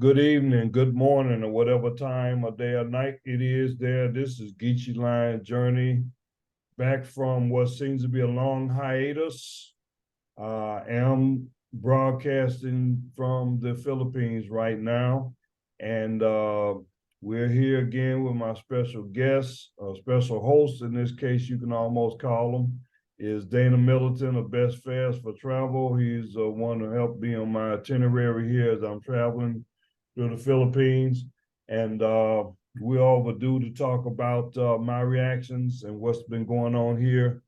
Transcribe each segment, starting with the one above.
good evening, good morning, or whatever time of day or night it is there. This is Geechee Lion Journey, back from what seems to be a long hiatus. I am broadcasting from the Philippines right now, and we're here again with my special guest, a special host in this case, you can almost call him, is Dana Middleton of Best Fares for Travel. He's one to help me on my itinerary here as I'm traveling through the Philippines. And we're overdue to talk about my reactions and what's been going on here.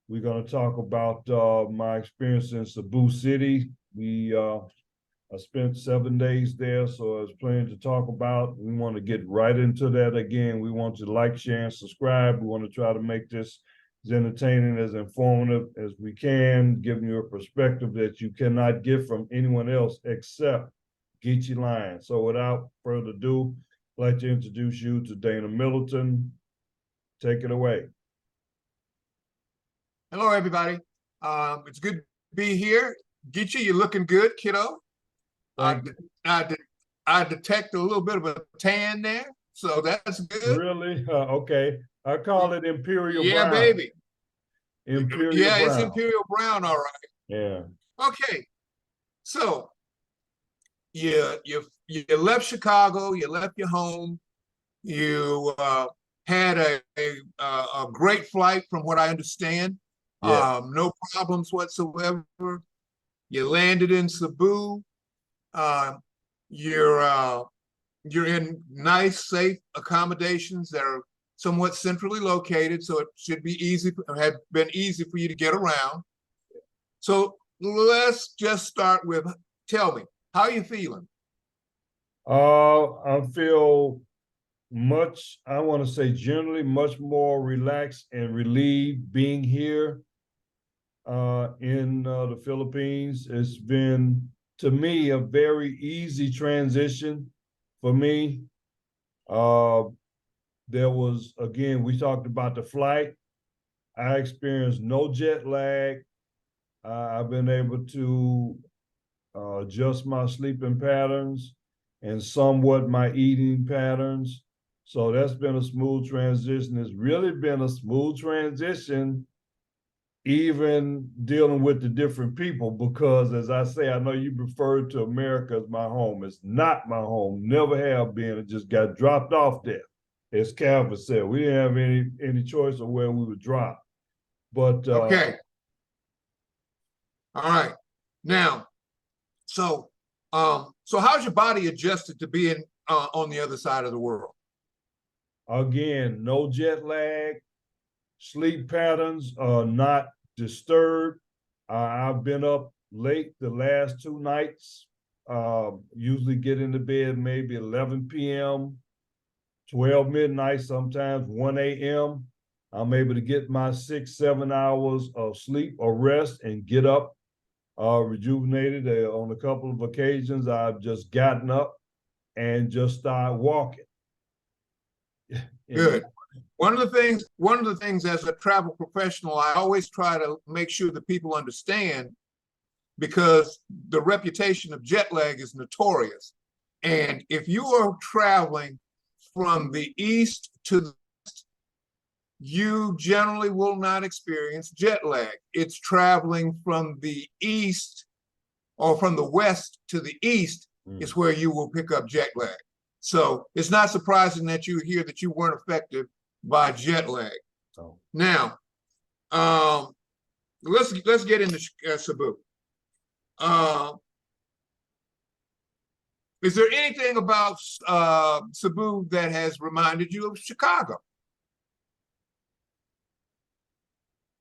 We're going to talk about my experience in Cebu City. I spent 7 days there, so there's plenty to talk about. We want to get right into that again. We want you to like, share, and subscribe. We want to try to make this as entertaining, as informative as we can, giving you a perspective that you cannot get from anyone else except Geechee Lion. So without further ado, I'd like to introduce you to Dana Middleton. Take it away. Hello, everybody. It's good to be here. Geechee, you're looking good, kiddo. I detect a little bit of a tan there, so that's good. Really? Okay. I call it Imperial yeah, Brown. Yeah, baby. Imperial yeah, Brown. It's Imperial Brown, all right. Yeah. Okay. So you left Chicago, you left your home, you had a great flight from what I understand. Yeah. No problems whatsoever. You landed in Cebu. You're in nice, safe accommodations that are somewhat centrally located, so it should be have been easy for you to get around. So let's just start with, tell me, how are you feeling? I feel much, I want to say generally much more relaxed and relieved being here in the Philippines. It's been, to me, a very easy transition for me. There was, again, we talked about the flight. I experienced no jet lag. I've been able to adjust my sleeping patterns and somewhat my eating patterns. So that's been a smooth transition. It's really been a smooth transition, even dealing with the different people, because as I say, I know you referred to America as my home. It's not my home, never have been. It just got dropped off there. As Calvin said, we didn't have any choice of where we would drop. But okay. All right. Now, so how's your body adjusted to being on the other side of the world? Again, no jet lag, sleep patterns are not disturbed. I've been up late the last 2 nights, usually get into bed maybe 11 p.m., 12 midnight, sometimes 1 a.m. I'm able to get my 6-7 hours of sleep or rest and get up rejuvenated. On a couple of occasions, I've just gotten up and just started walking. Good. One of the things as a travel professional, I always try to make sure that people understand, because the reputation of jet lag is notorious. And if you are traveling from the east to the west, you generally will not experience jet lag. It's traveling from the east or from the west to the east is where you will pick up jet lag. So it's not surprising that you hear that you weren't affected by jet lag. Oh. Now, let's get into Cebu. Is there anything about Cebu that has reminded you of Chicago?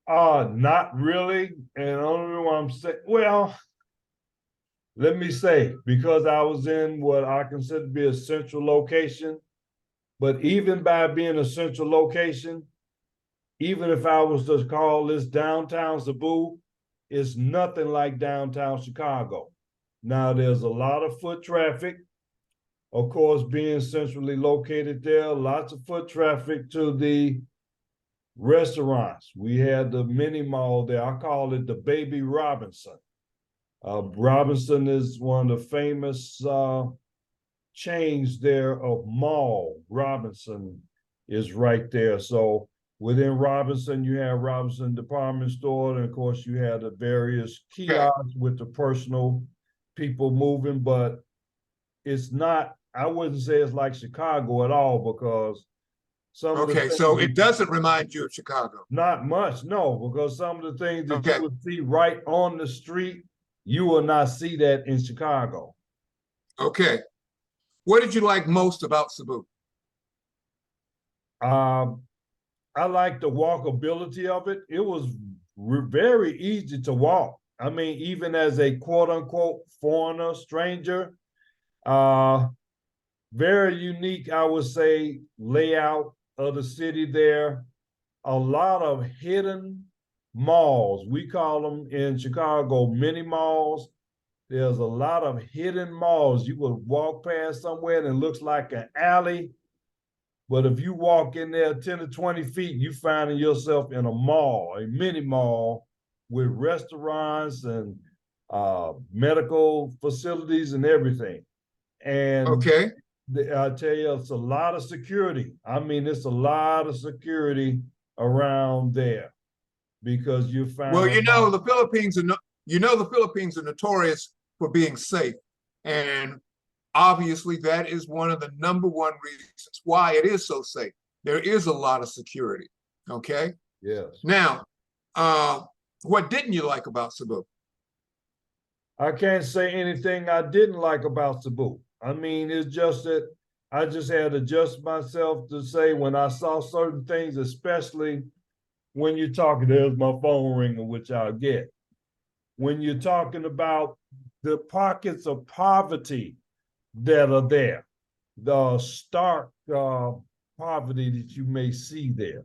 Not really. And I don't know what I'm saying. Well, let me say, because I was in what I consider to be a central location, but even by being a central location, even if I was to call this downtown Cebu, it's nothing like downtown Chicago. Now, there's a lot of foot traffic. Of course, being centrally located there, lots of foot traffic to the restaurants. We had the mini mall there. I call it the Baby Robinson. Robinson is one of the famous chains there of mall. Robinson is right there. So within Robinson, you have Robinson Department Store, and of course you have the various Okay. kiosks with the personal people moving, but it's not, I wouldn't say it's like Chicago at all, because some of the Okay. things So that it doesn't remind you of Chicago. not much, no, because some of the things that you Okay. would see right on the street, you will not see that in Chicago. Okay. What did you like most about Cebu? Um, I like the walkability of it. It was very easy to walk. I mean, even as a quote unquote foreigner, stranger, uh, very unique, I would say, layout of the city there. A lot of hidden malls. We call them in Chicago mini malls. There's a lot of hidden malls. You would walk past somewhere and it looks like an alley, but if you walk in there 10 to 20 feet, you finding yourself in a mall, a mini mall with restaurants and medical facilities and everything. And Okay. I tell you, it's a lot of security. I mean, it's a lot of security around there because you find Well, a lot. the Philippines are notorious for being safe, and obviously that is one of the number one reasons why it is so safe. There is a lot of security. Okay. Yes. Now, uh, what didn't you like about Cebu? I can't say anything I didn't like about Cebu. I mean, it's just that I just had to adjust myself to say when I saw certain things, especially when you're talking, there's my phone ringing, which I'll get. When you're talking about the pockets of poverty that are there, the stark poverty that you may see there.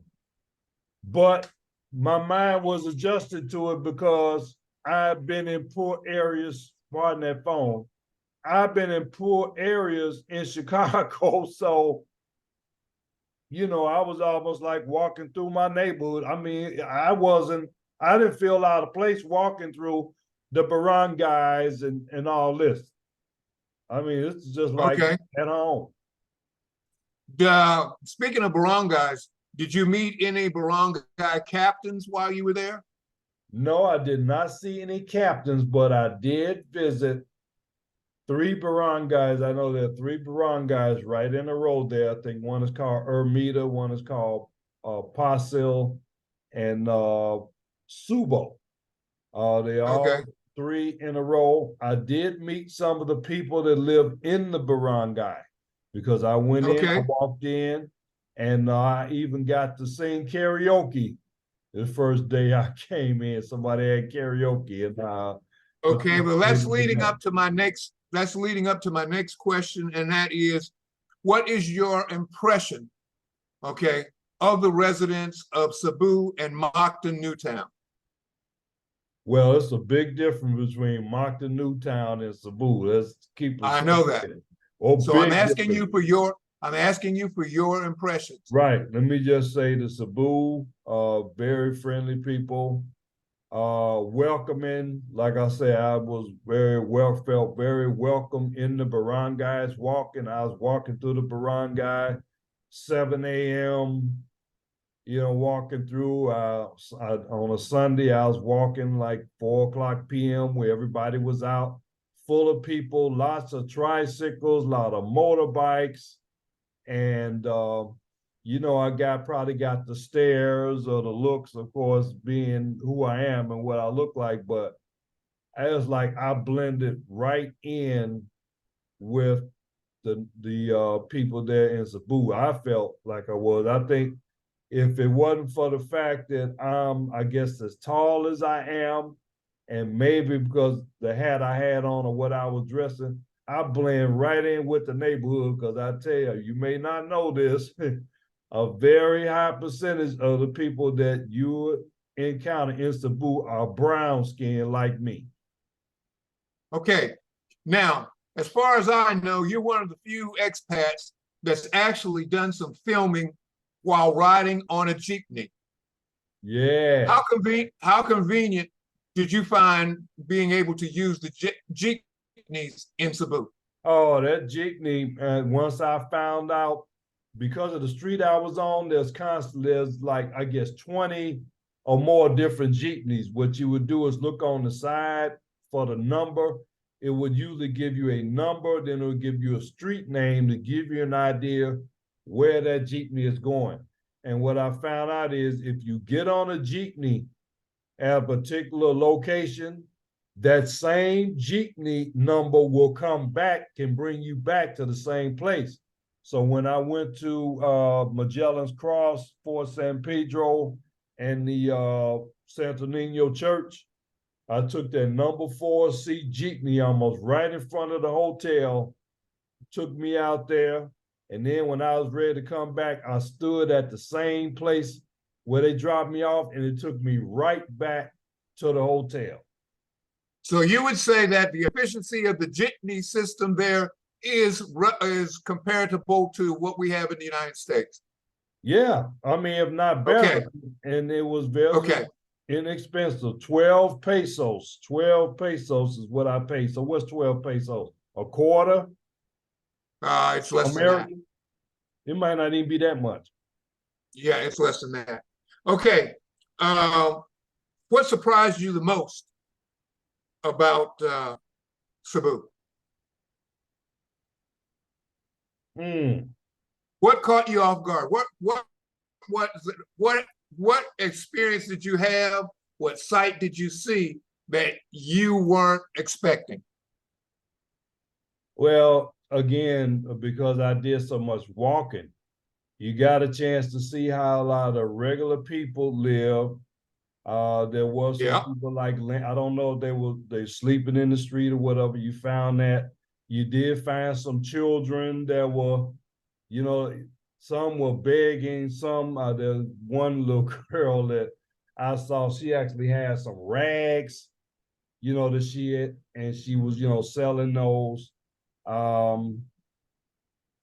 But my mind was adjusted to it because I've been in poor areas, pardon that phone. I've been in poor areas in Chicago. So, I was almost like walking through my neighborhood. I mean, I didn't feel out of place walking through the barangays and all this. I mean, it's just like Okay. at home. Speaking of barangays, did you meet any barangay captains while you were there? No, I did not see any captains, but I did visit three barangays. I know there are three barangays right in a row there. I think one is called Ermita, one is called Pasil, and Subo. They Okay. all three in a row. I did meet some of the people that live in the barangay because I went in, I Okay. walked in, and I even got to sing karaoke the first day I came in. Somebody had karaoke and Okay. Well, participated in that. that's leading up to my next question, and that is, what is your impression, okay, of the residents of Cebu and Moncton, Newtown? Well, it's a big difference between Moncton, Newtown, and Cebu. Let's keep it I know that. simple. Oh, So big difference. I'm asking you for your impressions. Right. Let me just say the Cebu, very friendly people, welcoming. Like I said, I was felt very welcome in the barangays walking. I was walking through the barangay, 7 a.m., walking through. On a Sunday, I was walking like 4 o'clock p.m. where everybody was out, full of people, lots of tricycles, a lot of motorbikes, and I probably got the stares or the looks, of course, being who I am and what I look like, but I was like I blended right in with the people there in Cebu. I felt like I was. I think if it wasn't for the fact that I'm, I guess, as tall as I am, and maybe because the hat I had on or what I was dressing, I blend right in with the neighborhood. Because I tell you, you may not know this, a very high percentage of the people that you encounter in Cebu are brown skinned like me. Okay. Now, as far as I know, you're one of the few expats that's actually done some filming while riding on a jeepney. Yeah. How convenient did you find being able to use the jeepneys in Cebu? Oh, that jeepney, once I found out, because of the street I was on, there's like, I guess, 20 or more different jeepneys. What you would do is look on the side for the number. It would usually give you a number, then it would give you a street name to give you an idea where that jeepney is going. And what I found out is if you get on a jeepney at a particular location, that same jeepney number will come back, can bring you back to the same place. So when I went to Magellan's Cross, Fort San Pedro, and the Santo Nino Church, I took that number 4C jeepney almost right in front of the hotel, took me out there. And then when I was ready to come back, I stood at the same place where they dropped me off, and it took me right back to the hotel. So you would say that the efficiency of the jitney system there is comparable to what we have in the United States. Yeah, I mean, if not better. Okay. And it was very Okay. inexpensive. 12 pesos. 12 pesos is what I paid. So what's 12 pesos? A quarter? It's less American? than It might not even be that much. that. Yeah, it's less than that. Okay. What surprised you the most about Cebu? What caught you off guard? What experience did you have? What sight did you see that you weren't expecting? Well, again, because I did so much walking, you got a chance to see how a lot of regular people live. There was some people like, I don't know if they sleeping in the street or whatever. You found that. You did find some children that were, some were begging. There's one little girl that I saw, she actually had some rags, that she had, and she was, selling those.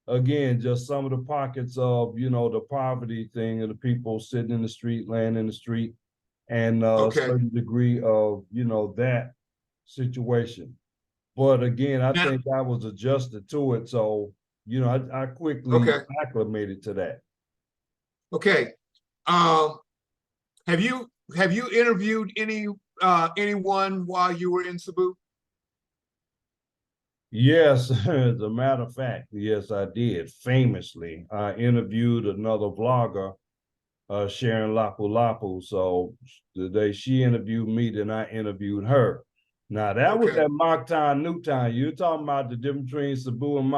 Again, just some of the pockets of, the poverty thing of the people sitting in the street, laying in the street, and a certain degree of, that situation. But again, I think I was adjusted to it. So, I quickly acclimated to that. Okay. Have you interviewed anyone while you were in Cebu? Yes, as a matter of fact, yes, I did. Famously, I interviewed another vlogger, Sharon Lapu Lapu. So the day she interviewed me, then I interviewed her. Now that was at Mocktown, Newtown. You're talking about the difference between Cebu and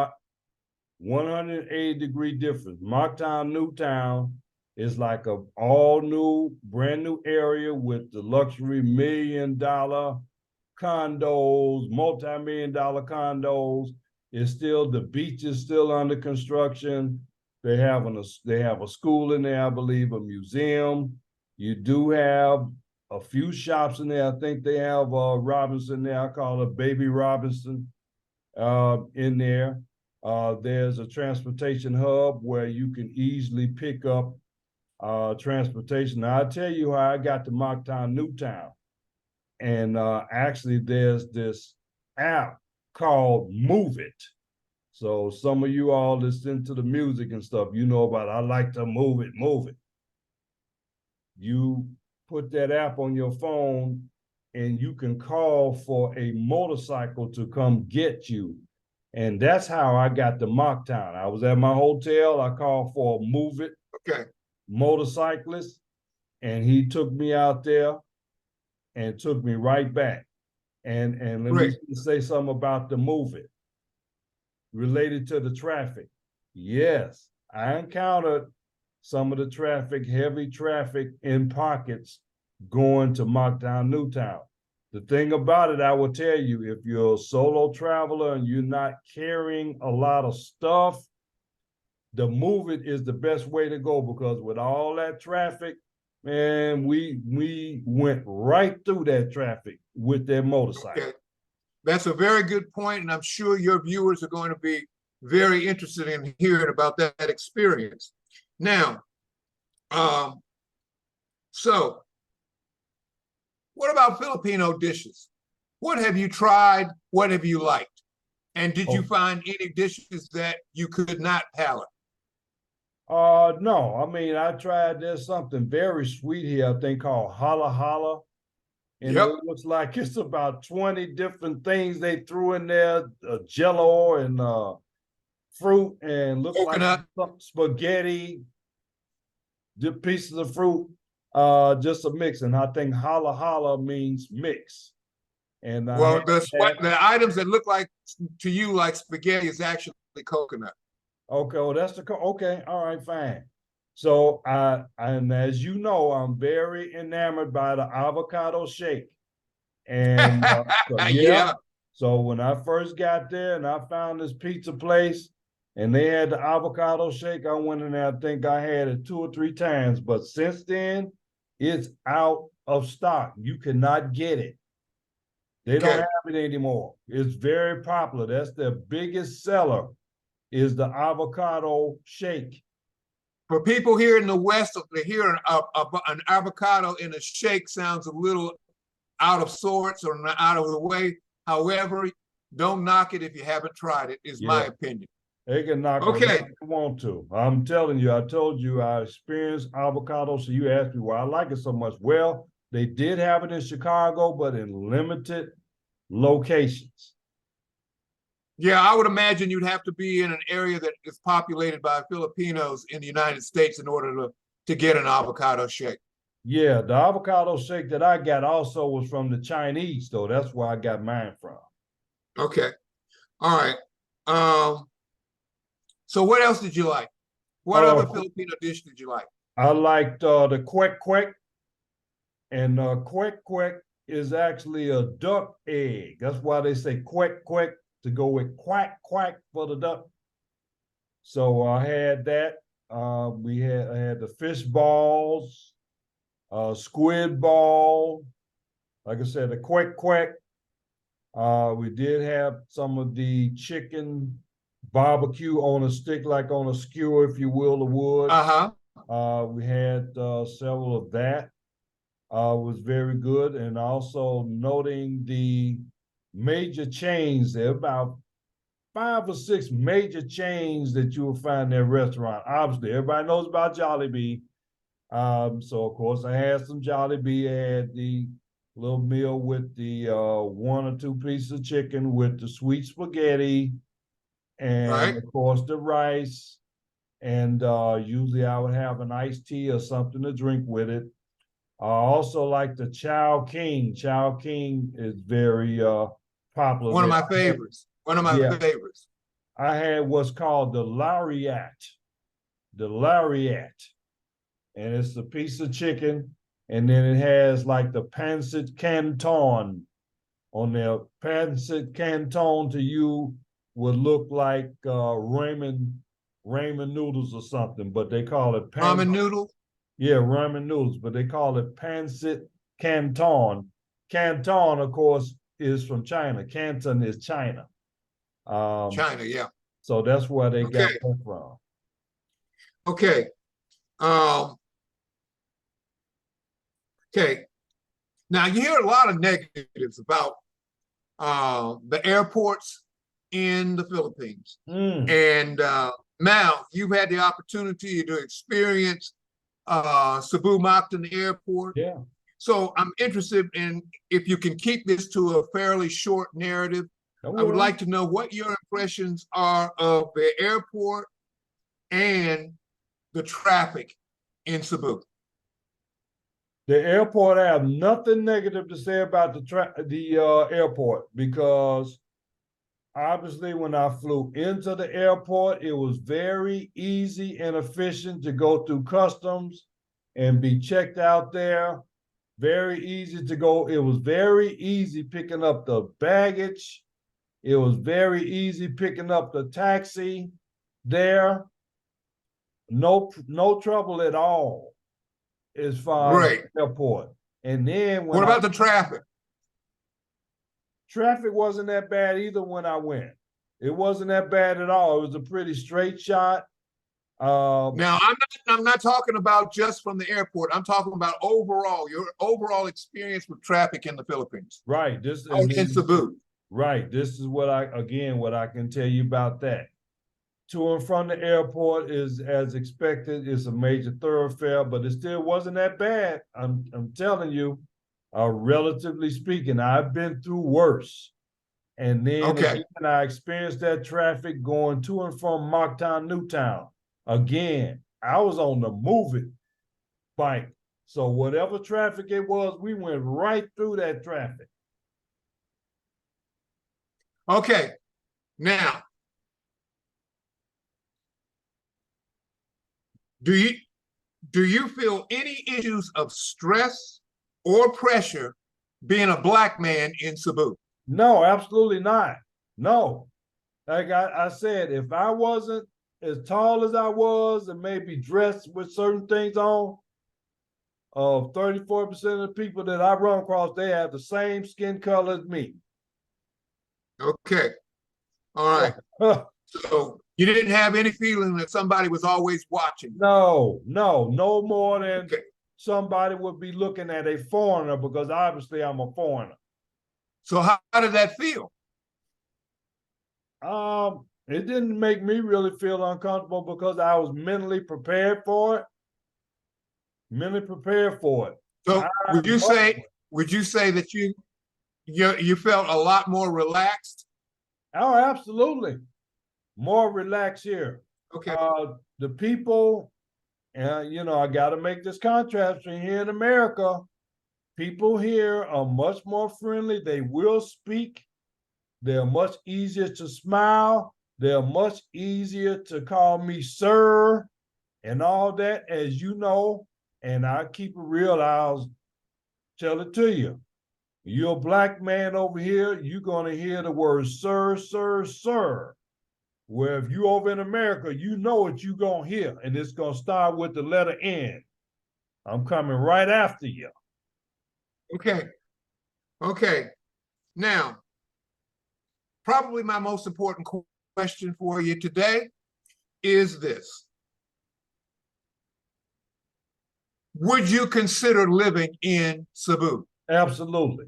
180-degree difference. Mocktown, Newtown is like a all new, brand new area with the luxury $1 million condos, multi-million-dollar condos. It's still, the beach is still under construction. They have a school in there, I believe, a museum. You do have a few shops in there. I think they have Robinson there. I call it Baby Robinson in there. There's a transportation hub where you can easily pick up transportation. Now, I'll tell you how I got to Mocktown, Newtown. And actually, there's this app called Moveit. So some of you all listen to the music and stuff, you know about, I like to move it. You put that app on your phone and you can call for a motorcycle to come get you. And that's how I got to Mocktown. I was at my hotel. I called for a Moveit motorcyclist, and he took me out there and took me right back. And let me say something about the Moveit related to the traffic. Yes, I encountered some of the traffic, heavy traffic in pockets going to Mocktown, Newtown. The thing about it, I will tell you, if you're a solo traveler and you're not carrying a lot of stuff, the Moveit is the best way to go, because with all that traffic, man, we went right through that traffic with that motorcycle. Okay. That's a very good point, and I'm sure your viewers are going to be very interested in hearing about that experience. Now, so what about Filipino dishes? What have you tried? What have you liked? And did you find any dishes that you could not palate? No, I mean, I tried, there's something very sweet here, I think called holla holla. And Yep. it looks like it's about 20 different things they threw in there, jello and fruit, and looked like Coconut. some spaghetti, pieces of fruit, just a mix. And I think holla holla means mix. And I Well, had that. the items that look like to you like spaghetti is actually coconut. Okay, well, that's okay, all right, fine. So and as you know, I'm very enamored by the avocado shake. And so yeah, Yeah. so when I first got there and I found this pizza place and they had the avocado shake, I went in there, I think I had it 2 or 3 times, but since then it's out of stock. You cannot get it. They don't Okay. have it anymore. It's very popular. That's their biggest seller is the avocado shake. For people here in the West, to hear an avocado in a shake sounds a little out of sorts or out of the way. However, don't knock it if you haven't tried it, is my opinion. They can knock on Okay. if they want to. I'm telling you, I told you I experienced avocado. So you asked me why I like it so much. Well, they did have it in Chicago, but in limited locations. Yeah, I would imagine you'd have to be in an area that is populated by Filipinos in the United States in order to get an avocado shake. Yeah, the avocado shake that I got also was from the Chinese, though. That's where I got mine from. Okay. All right. So what else did you like? What other Filipino dish did you like? I liked the kwek kwek, and kwek kwek is actually a duck egg. That's why they say kwek kwek, to go with quack quack for the duck. So I had that. I had the fish balls, squid ball. Like I said, the kwek kwek. We did have some of the chicken barbecue on a stick, like on a skewer, if you will, the wood. We had several of that. Was very good, and also noting the major chains. There are about 5 or 6 major chains that you will find in their restaurant. Obviously, everybody knows about Jollibee. So of course I had some Jollibee. I had the little meal with the 1 or 2 pieces of chicken with the sweet spaghetti, and of course the rice. And usually I would have an iced tea or something to drink with it. I also like the Chow King. Chow King is very popular. One of my favorites. One of my favorites. I had what's called the lariat. The lariat. And it's a piece of chicken. And then it has like the pancit canton on there. Pancit canton to you would look like ramen noodles or something, but they call it ramen noodles. Yeah, ramen noodles, but they call it pancit canton. Canton, of course, is from China. Canton is China. China, yeah. So that's where they got that from. Okay. Okay. Now you hear a lot of negatives about the airports in the Philippines. And now you've had the opportunity to experience Cebu Mactan Airport. Yeah. So I'm interested in if you can keep this to a fairly short narrative. I would like to know what your impressions are of the airport and the traffic in Cebu. The airport, I have nothing negative to say about the airport, because obviously when I flew into the airport, it was very easy and efficient to go through customs and be checked out there. Very easy to go. It was very easy picking up the baggage. It was very easy picking up the taxi there. No trouble at all as far as the airport. And then what about the traffic? Traffic wasn't that bad either when I went. It wasn't that bad at all. It was a pretty straight shot. Now I'm not talking about just from the airport. I'm talking about overall, your overall experience with traffic in the Philippines. Right. This in Cebu. Right. This is what I can tell you about that. To and from the airport is as expected. It's a major thoroughfare, but it still wasn't that bad. I'm telling you, relatively speaking, I've been through worse. And then Okay. again, I experienced that traffic going to and from Mocktown, Newtown. Again, I was on the Moveit bike. So whatever traffic it was, we went right through that traffic. Okay. Now, do you do you feel any issues of stress or pressure being a black man in Cebu? No, absolutely not. No. Like I said, if I wasn't as tall as I was and maybe dressed with certain things on, 34% of the people that I run across, they have the same skin color as me. Okay. All right. So you didn't have any feeling that somebody was always watching? No more than Okay. somebody would be looking at a foreigner because obviously I'm a foreigner. So how did that feel? It didn't make me really feel uncomfortable because I was mentally prepared for it. Mentally prepared for it. So I would you say that you felt a lot more relaxed? Oh, absolutely. More relaxed here. Okay. The people, I got to make this contrast between here in America. People here are much more friendly. They will speak. They're much easier to smile. They're much easier to call me sir and all that, as you know. And I keep it real. I'll tell it to you. You're a black man over here, you're going to hear the word sir, sir, sir. Where if you over in America, you know what you're going to hear, and it's going to start with the letter N. I'm coming right after you. Okay. Okay. Now, probably my most important question for you today is this. Would you consider living in Cebu? Absolutely.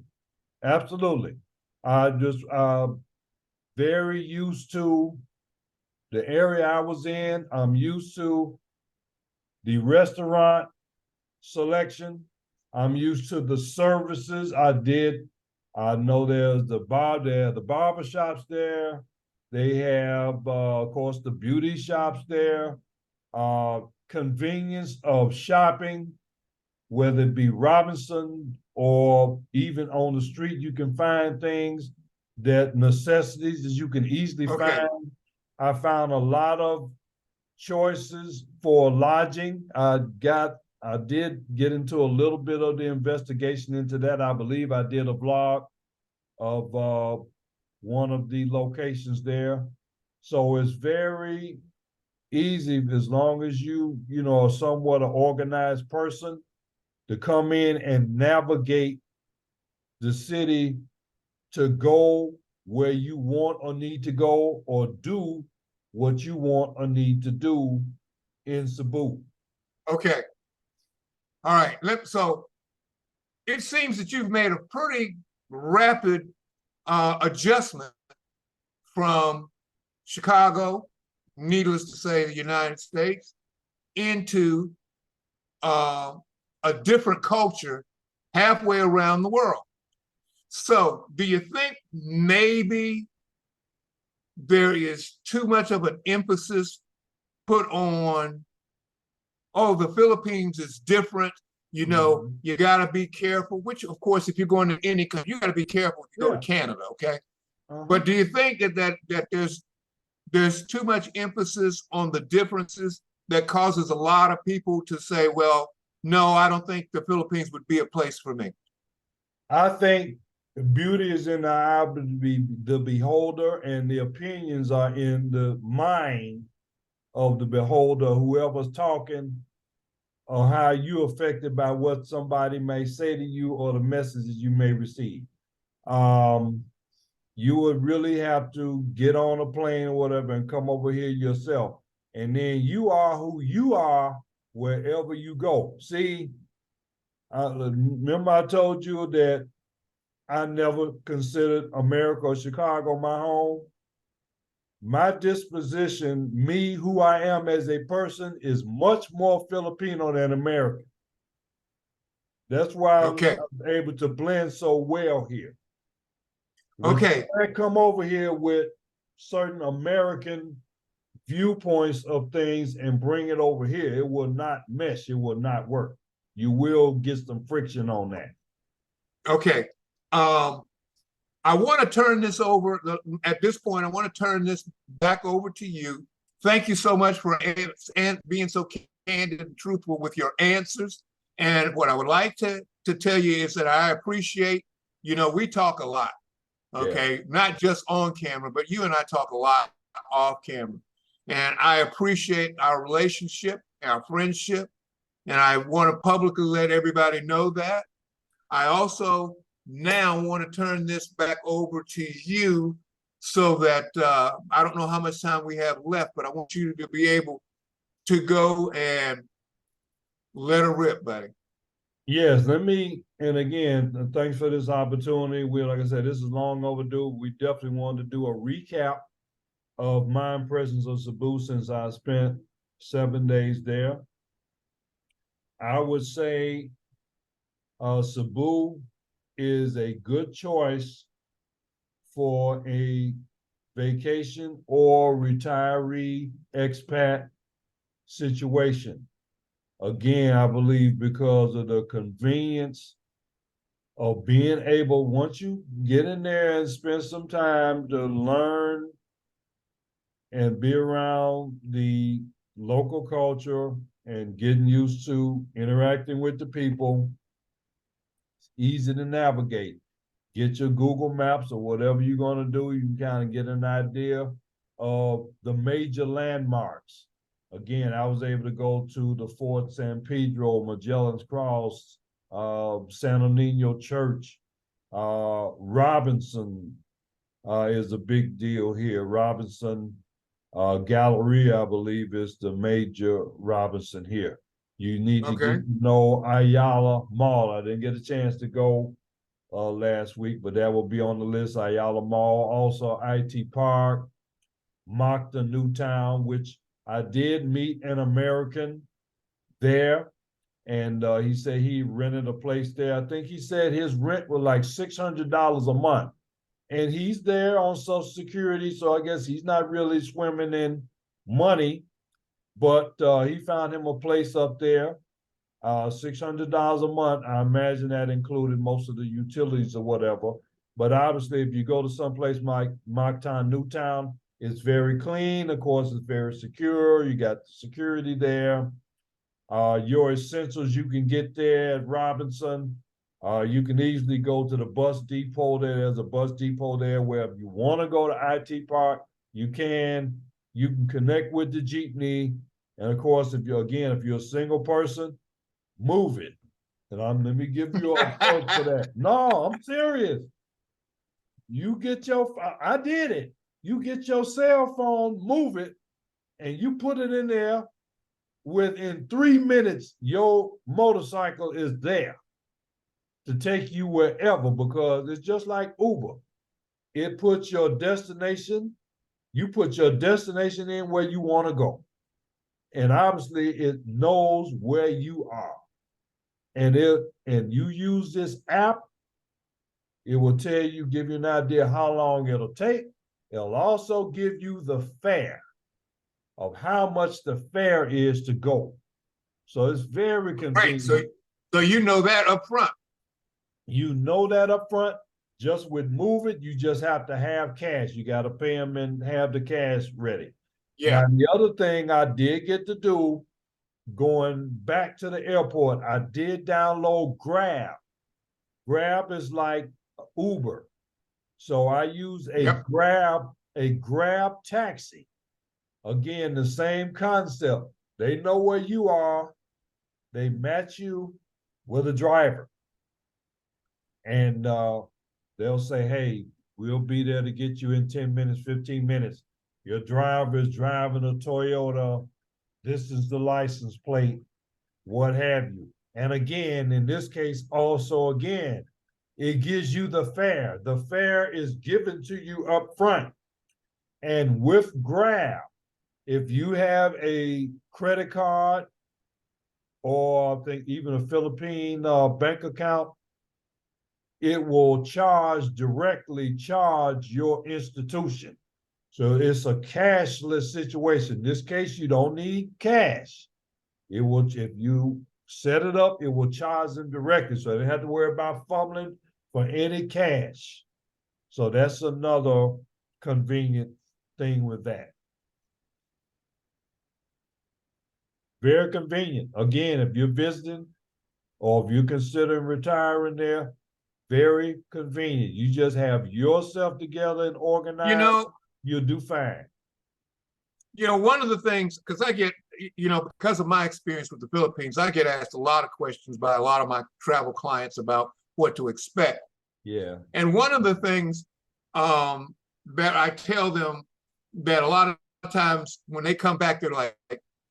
Absolutely. I just very used to the area I was in. I'm used to the restaurant selection. I'm used to the services. I know there's the barber shops there. They have, of course, the beauty shops there. Convenience of shopping, whether it be Robinson or even on the street, you can find things that necessities that you can easily Okay. find. I found a lot of choices for lodging. I did get into a little bit of the investigation into that. I believe I did a vlog of one of the locations there. So it's very easy as long as are somewhat an organized person to come in and navigate the city to go where you want or need to go or do what you want or need to do in Cebu. Okay. All right. So it seems that you've made a pretty rapid adjustment from Chicago, needless to say, the United States, into uh, a different culture halfway around the world. So, do you think maybe there is too much of an emphasis put on, oh, the Philippines is different? You got to be careful, which, of course, if you're going to any country, you got to be careful if you go to Canada, okay? But do you think that there's too much emphasis on the differences that causes a lot of people to say, well, no, I don't think the Philippines would be a place for me? I think beauty is in the eye of the beholder, and the opinions are in the mind of the beholder, whoever's talking, or how you're affected by what somebody may say to you or the messages you may receive. You would really have to get on a plane or whatever and come over here yourself. And then you are who you are wherever you go. See, remember I told you that I never considered America or Chicago my home. My disposition, me, who I am as a person, is much more Filipino than American. That's why I'm Okay. able to blend so well here. When Okay. I come over here with certain American viewpoints of things and bring it over here, it will not mesh. It will not work. You will get some friction on that. Okay. I want to turn this over at this point. I want to turn this back over to you. Thank you so much for being so candid and truthful with your answers. And what I would like to tell you is that I appreciate, we talk a lot, okay? Yeah. Not just on camera, but you and I talk a lot off camera. And I appreciate our relationship, our friendship, and I want to publicly let everybody know that. I also now want to turn this back over to you so that I don't know how much time we have left, but I want you to be able to go and let her rip, buddy. Yes, and again, thanks for this opportunity. Like I said, this is long overdue. We definitely wanted to do a recap of my impressions of Cebu since I spent 7 days there. I would say Cebu is a good choice for a vacation or retiree expat situation. Again, I believe because of the convenience of being able, once you get in there and spend some time to learn and be around the local culture and getting used to interacting with the people, it's easy to navigate. Get your Google Maps or whatever you're going to do, you can kind of get an idea of the major landmarks. Again, I was able to go to the Fort San Pedro, Magellan's Cross, Santo Nino Church, Robinson is a big deal here. Robinson Galleria, I believe, is the major Robinson here. You need to get to know Ayala Mall. I didn't get a chance to go last week, but that will be on the list. Ayala Mall, also IT Park, Moncton Newtown, which I did meet an American there, and he said he rented a place there. I think he said his rent was like $600 a month, and he's there on Social Security, so I guess he's not really swimming in money, but he found him a place up there. $600 a month. I imagine that included most of the utilities or whatever. But obviously, if you go to someplace like Moncton, Newtown, it's very clean. Of course, it's very secure. You got security there. Your essentials you can get there at Robinson. You can easily go to the bus depot there. There's a bus depot there where if you want to go to IT Park, you can. You can connect with the jeepney. And of course, if you're a single person, Moveit. And let me give you a plug for that. No, I'm serious. I did it. You get your cell phone, Moveit, and you put it in there. Within 3 minutes, your motorcycle is there to take you wherever, because it's just like Uber. It puts your destination, you put your destination in where you want to go. And obviously it knows where you are. And you use this app, it will tell you, give you an idea how long it'll take. It'll also give you the fare of how much the fare is to go. So it's very convenient. Right. So you know that up front. You know that up front. Just with Moveit, you just have to have cash. You got to pay them and have the cash ready. Yeah. Now, the other thing I did get to do, going back to the airport, I did download Grab. Grab is like Uber. So I use a Grab taxi. Again, the same concept. They know where you are. They match you with a driver. And they'll say, hey, we'll be there to get you in 10 minutes, 15 minutes. Your driver is driving a Toyota. This is the license plate, what have you. And again, in this case, also again, It gives you the fare. The fare is given to you up front. And with Grab, if you have a credit card or I think even a Philippine bank account, it will directly charge your institution. So it's a cashless situation. In this case, you don't need cash. It will, if you set it up, it will charge them directly. So they don't have to worry about fumbling for any cash. So that's another convenient thing with that. Very convenient. Again, if you're visiting or if you're considering retiring there, very convenient. You just have yourself together and organized, you'll do fine. One of the things, because I get, because of my experience with the Philippines, I get asked a lot of questions by a lot of my travel clients about what to expect. Yeah. And one of the things that I tell them that a lot of times when they come back, they're like,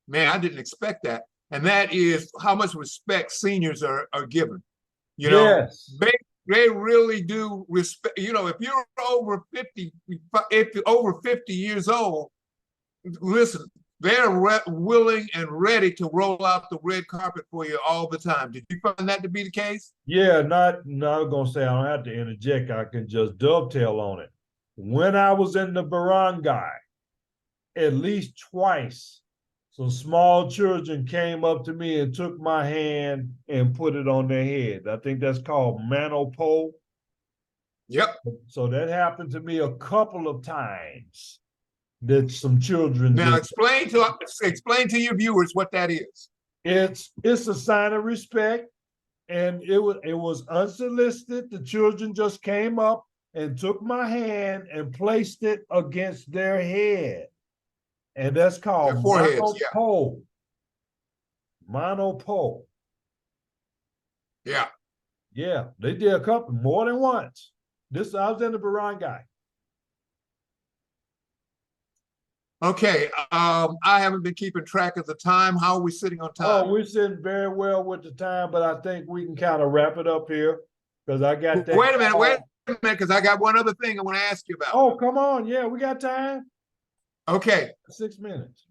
man, I didn't expect that. And that is how much respect seniors are given. Yes. They really do respect. If you're over 50, if you're over 50 years old, listen, they're willing and ready to roll out the red carpet for you all the time. Did you find that to be the case? Yeah, not gonna say I don't have to interject. I can just dovetail on it. When I was in the barangay, at least twice, some small children came up to me and took my hand and put it on their head. I think that's called manopo. Yep. So that happened to me a couple of times. That some children now did. explain to your viewers what that is. It's a sign of respect, and it was unsolicited. The children just came up and took my hand and placed it against their head, and that's called their foreheads. manopo. Manopo. Yeah. Yeah, they did a couple more than once. I was in the barangay. Okay, I haven't been keeping track of the time. How are we sitting on time? Oh, we're sitting very well with the time, but I think we can kind of wrap it up here because I got that. Wait a minute, because I got one other thing I want to ask you about. Oh, come on. Yeah, we got time. Okay. 6 minutes.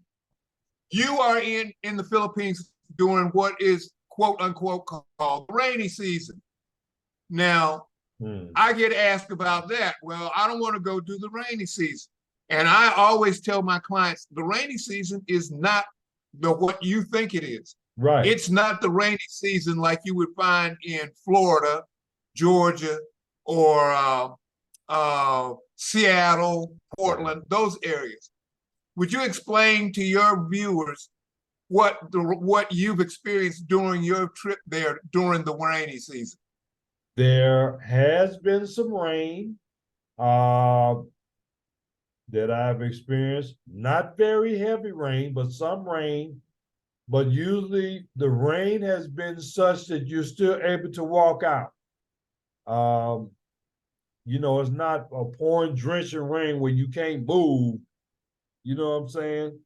You are in the Philippines during what is quote unquote called rainy season. Now, I get asked about that. Well, I don't want to go do the rainy season. And I always tell my clients, the rainy season is not what you think it is. Right. It's not the rainy season like you would find in Florida, Georgia, or Seattle, Portland, those areas. Would you explain to your viewers what you've experienced during your trip there during the rainy season? There has been some rain. That I've experienced. Not very heavy rain, but some rain. But usually the rain has been such that you're still able to walk out. It's not a pouring, drenching rain where you can't move. You know what I'm saying?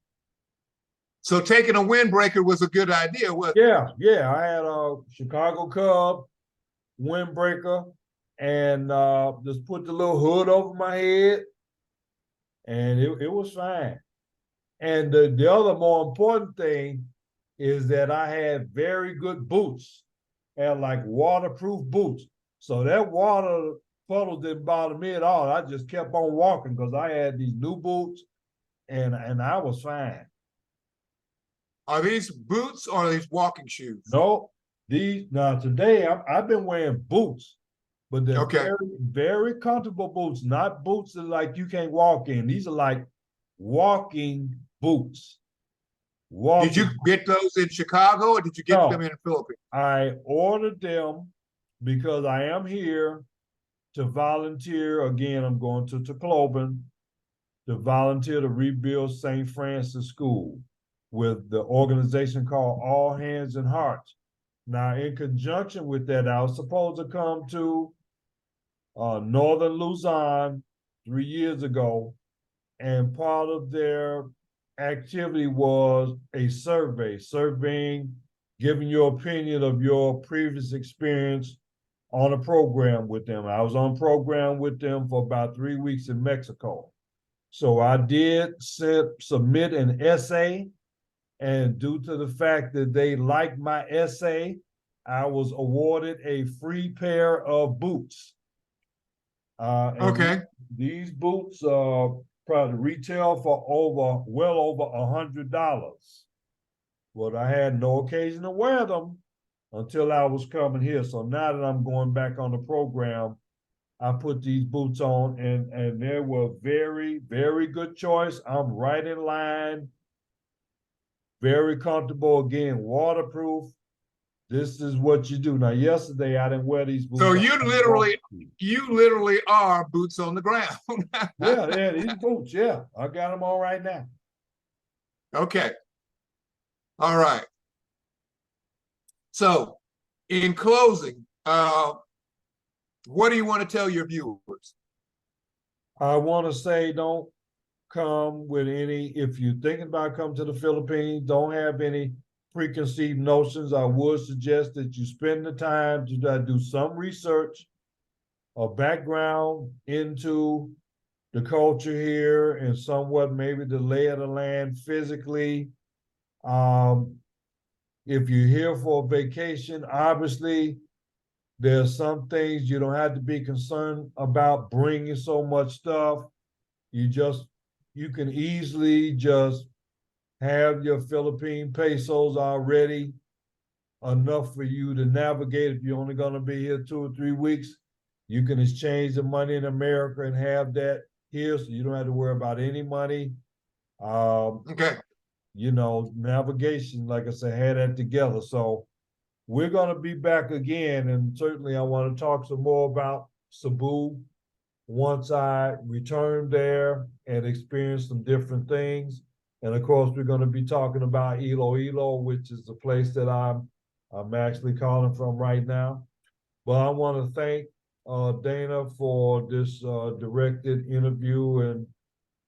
So taking a windbreaker was a good idea, wasn't it? Yeah. I had a Chicago Cub windbreaker and just put the little hood over my head. And it was fine. And the other more important thing is that I had very good boots, and like waterproof boots. So that water puddle didn't bother me at all. I just kept on walking because I had these new boots, and I was fine. Are these boots or are these walking shoes? No, today I've been wearing boots. But they're very, very comfortable boots, not boots that like you can't walk in. These are like walking boots. Did you get those in Chicago or did you get them in the Philippines? I ordered them because I am here to volunteer. Again, I'm going to Tacloban to volunteer to rebuild St. Francis School with the organization called All Hands and Hearts. Now, in conjunction with that, I was supposed to come to Northern Luzon 3 years ago, and part of their activity was a surveying, giving your opinion of your previous experience on a program with them. I was on program with them for about 3 weeks in Mexico. So I did submit an essay, and due to the fact that they liked my essay, I was awarded a free pair of boots. Okay. These boots probably retail for well over $100. But I had no occasion to wear them until I was coming here. So now that I'm going back on the program, I put these boots on, and they were very, very good choice. I'm right in line, very comfortable. Again, waterproof. This is what you do. Now, yesterday I didn't wear these boots. So you literally are boots on the ground. Yeah, these boots. Yeah, I got them on right now. Okay. All right. So, in closing, what do you want to tell your viewers? I want to say, don't come with any, if you're thinking about coming to the Philippines, don't have any preconceived notions. I would suggest that you spend the time to do some research or background into the culture here and somewhat maybe the lay of the land physically. If you're here for a vacation, obviously there's some things you don't have to be concerned about bringing so much stuff. You can easily just have your Philippine pesos already, enough for you to navigate. If you're only going to be here 2 or 3 weeks, you can exchange the money in America and have that here, so you don't have to worry about any money. Okay. Navigation, like I said, had that together. So we're going to be back again, and certainly I want to talk some more about Cebu once I return there and experience some different things. And of course, we're going to be talking about Iloilo, which is the place that I'm actually calling from right now. But I want to thank Dana for this directed interview, and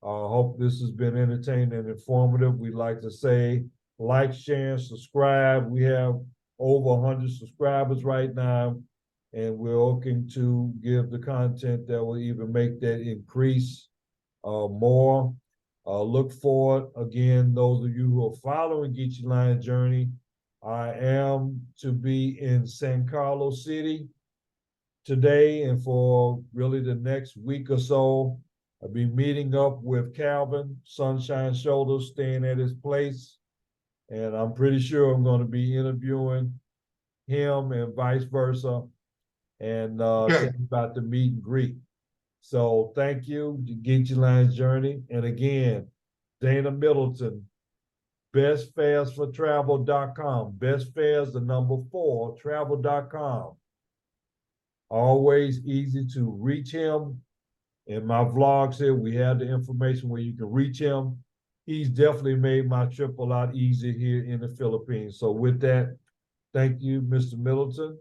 hope this has been entertaining and informative. We'd like to say like, share, and subscribe. We have over 100 subscribers right now, and we're looking to give the content that will even make that increase more. Look forward, again, those of you who are following Geechee Line Journey, I am to be in San Carlos City today and for really the next week or so. I'll be meeting up with Calvin, Sunshine Shoulders, staying at his place. And I'm pretty sure I'm going to be interviewing him and vice versa, and Okay. tell about the meet and greet. So thank you, Geechee Line's Journey. And again, Dana Middleton, bestfaresfortravel.com, bestfares4 travel.com. Always easy to reach him. In my vlogs here, we have the information where you can reach him. He's definitely made my trip a lot easier here in the Philippines. So with that, thank you, Mr. Middleton.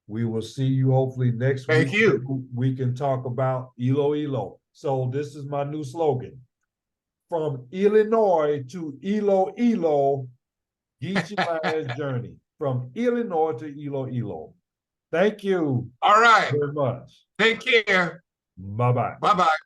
We will see you hopefully next week. Thank you. We can talk about Iloilo. So this is my new slogan. From Illinois to Iloilo, Geechee Line's Journey. From Illinois to Iloilo. Thank you. All right. Very much. Take care. Bye-bye. Bye-bye.